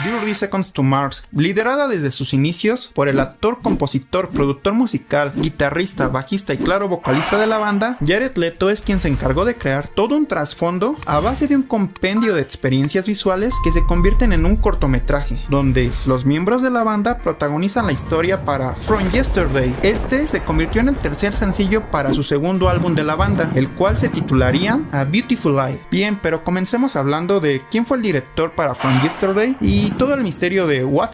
30 Seconds to Mars, liderada desde sus inicios por el actor, compositor, productor musical, guitarrista, bajista y claro vocalista de la banda, Jared Leto es quien se encargó de crear todo un trasfondo a base de un compendio de experiencias visuales que se convierten en un cortometraje, donde los miembros de la banda protagonizan la historia para From Yesterday. Este se convirtió en el tercer sencillo para su segundo álbum de la banda, el cual se titularía A Beautiful Lie. Bien, pero comencemos hablando de quién fue el director para From Yesterday y todo el misterio de What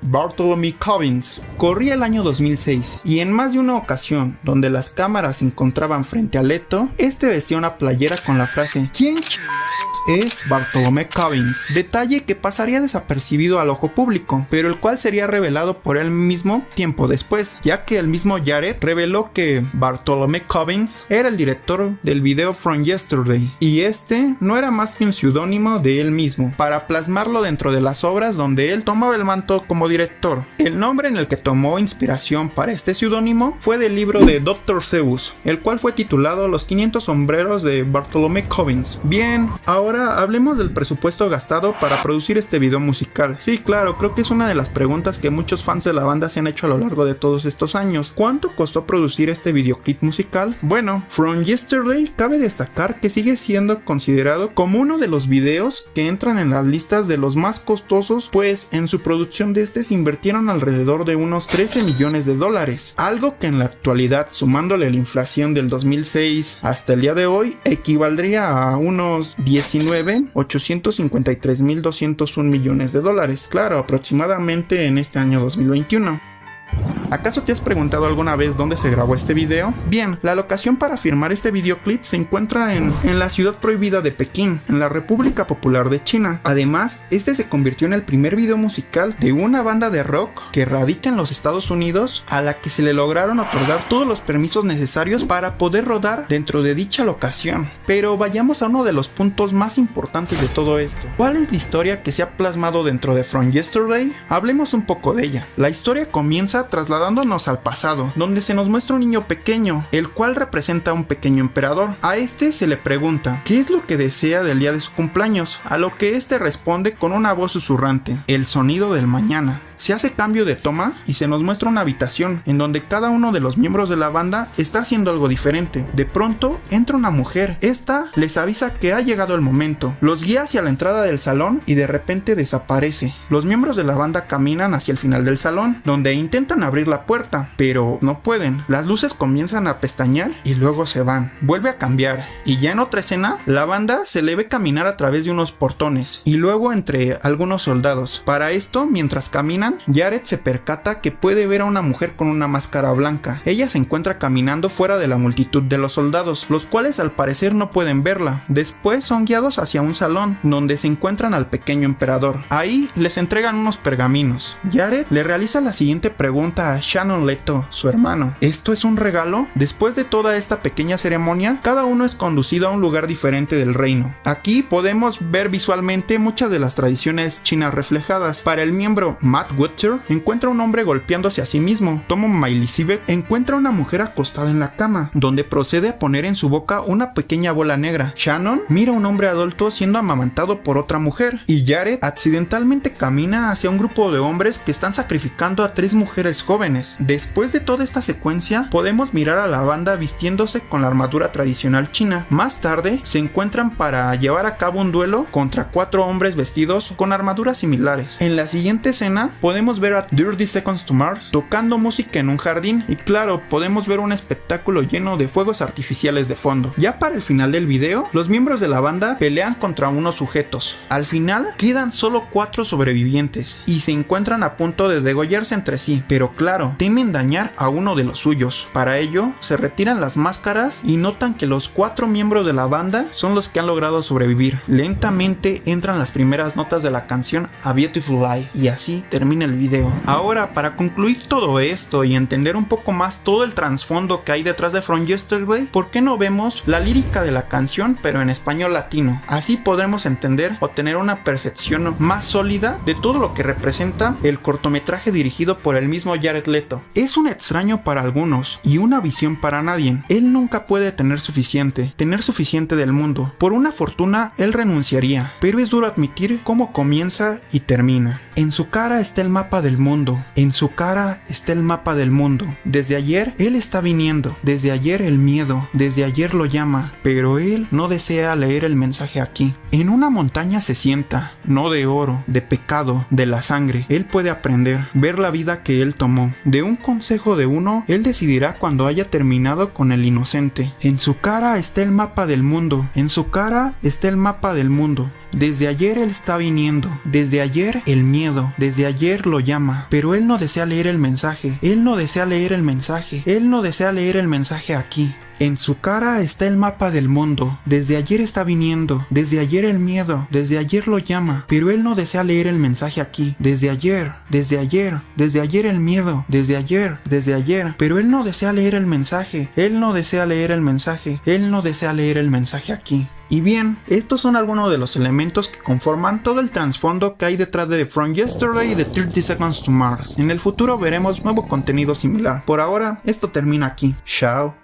Bartholomew Cobbins. Corría el año 2006 y en más de una ocasión donde las cámaras se encontraban frente a Leto, este vestía una playera con la frase ¿Quién es Bartholomew Cobbins? Detalle que pasaría desapercibido al ojo público, pero el cual sería revelado por él mismo tiempo después, ya que el mismo Jared reveló que Bartholomew Cobbins era el director del video From Yesterday, y este no era más que un seudónimo de él mismo, para plasmarlo dentro de las obras donde él tomaba el manto como director. El nombre en el que tomó inspiración para este seudónimo fue del libro de Dr. Seuss, el cual fue titulado Los 500 sombreros de Bartholomew Cobbins. Bien, ahora hablemos del presupuesto gastado para producir este video musical. Sí, claro, creo que es una de las preguntas que muchos fans de la banda se han hecho a lo largo de todos estos años. ¿Cuánto costó producir este videoclip musical? Bueno, From Yesterday cabe destacar que sigue siendo considerado como uno de los videos que entran en las listas de los más costosos, pues en su producción de este se invirtieron alrededor de unos 13 millones de dólares, algo que en la actualidad, sumándole la inflación del 2006 hasta el día de hoy, equivaldría a unos 19.853.201 millones de dólares, claro, aproximadamente en este año 2021. ¿Acaso te has preguntado alguna vez dónde se grabó este video? Bien, la locación para filmar este videoclip se encuentra en la ciudad prohibida de Pekín, en la República Popular de China. Además, este se convirtió en el primer video musical de una banda de rock que radica en los Estados Unidos, a la que se le lograron otorgar todos los permisos necesarios para poder rodar dentro de dicha locación. Pero vayamos a uno de los puntos más importantes de todo esto. ¿Cuál es la historia que se ha plasmado dentro de From Yesterday? Hablemos un poco de ella. La historia comienza trasladándonos al pasado, donde se nos muestra un niño pequeño, el cual representa a un pequeño emperador. A este se le pregunta ¿qué es lo que desea del día de su cumpleaños? A lo que este responde con una voz susurrante: el sonido del mañana. Se hace cambio de toma y se nos muestra una habitación en donde cada uno de los miembros de la banda está haciendo algo diferente. De pronto entra una mujer. Esta les avisa que ha llegado el momento. Los guía hacia la entrada del salón y de repente desaparece. Los miembros de la banda caminan hacia el final del salón, donde intentan abrir la puerta, pero no pueden. Las luces comienzan a pestañear y luego se van. Vuelve a cambiar y ya en otra escena, la banda se le ve caminar a través de unos portones y luego entre algunos soldados. Para esto, mientras caminan, Jared se percata que puede ver a una mujer con una máscara blanca. Ella se encuentra caminando fuera de la multitud de los soldados, los cuales al parecer no pueden verla. Después son guiados hacia un salón donde se encuentran al pequeño emperador. Ahí les entregan unos pergaminos. Jared le realiza la siguiente pregunta a Shannon Leto, su hermano: ¿esto es un regalo? Después de toda esta pequeña ceremonia, cada uno es conducido a un lugar diferente del reino. Aquí podemos ver visualmente muchas de las tradiciones chinas reflejadas. Para el miembro Matt Butcher encuentra un hombre golpeándose a sí mismo. Tomo Mailisibet encuentra una mujer acostada en la cama, donde procede a poner en su boca una pequeña bola negra. Shannon mira a un hombre adulto siendo amamantado por otra mujer, y Jared accidentalmente camina hacia un grupo de hombres que están sacrificando a 3 mujeres jóvenes. Después de toda esta secuencia, podemos mirar a la banda vistiéndose con la armadura tradicional china. Más tarde, se encuentran para llevar a cabo un duelo contra 4 hombres vestidos con armaduras similares. En la siguiente escena, podemos ver a 30 Seconds to Mars tocando música en un jardín y claro, podemos ver un espectáculo lleno de fuegos artificiales de fondo. Ya para el final del video, los miembros de la banda pelean contra unos sujetos. Al final, quedan solo 4 sobrevivientes y se encuentran a punto de degollarse entre sí, pero claro, temen dañar a uno de los suyos. Para ello, se retiran las máscaras y notan que los 4 miembros de la banda son los que han logrado sobrevivir. Lentamente entran las primeras notas de la canción A Beautiful Lie y así termina termina el video. Ahora, para concluir todo esto y entender un poco más todo el trasfondo que hay detrás de From Yesterday, ¿por qué no vemos la lírica de la canción pero en español latino? Así podremos entender o tener una percepción más sólida de todo lo que representa el cortometraje dirigido por el mismo Jared Leto. Es un extraño para algunos y una visión para nadie. Él nunca puede tener suficiente del mundo. Por una fortuna él renunciaría, pero es duro admitir cómo comienza y termina. En su cara está el mapa del mundo, en su cara está el mapa del mundo. Desde ayer él está viniendo, desde ayer el miedo, desde ayer lo llama, pero él no desea leer el mensaje aquí. En una montaña se sienta, no de oro, de pecado, de la sangre. Él puede aprender, ver la vida que él tomó. De un consejo de uno, él decidirá cuando haya terminado con el inocente. En su cara está el mapa del mundo, en su cara está el mapa del mundo. Desde ayer él está viniendo, desde ayer el miedo, desde ayer lo llama, pero él no desea leer el mensaje, él no desea leer el mensaje, él no desea leer el mensaje aquí. En su cara está el mapa del mundo, desde ayer está viniendo, desde ayer el miedo, desde ayer lo llama, pero él no desea leer el mensaje aquí. Desde ayer el miedo, desde ayer, pero él no desea leer el mensaje, él no desea leer el mensaje, él no desea leer el mensaje aquí. Y bien, estos son algunos de los elementos que conforman todo el trasfondo que hay detrás de From Yesterday y de 30 Seconds to Mars. En el futuro veremos nuevo contenido similar. Por ahora, esto termina aquí. Chao.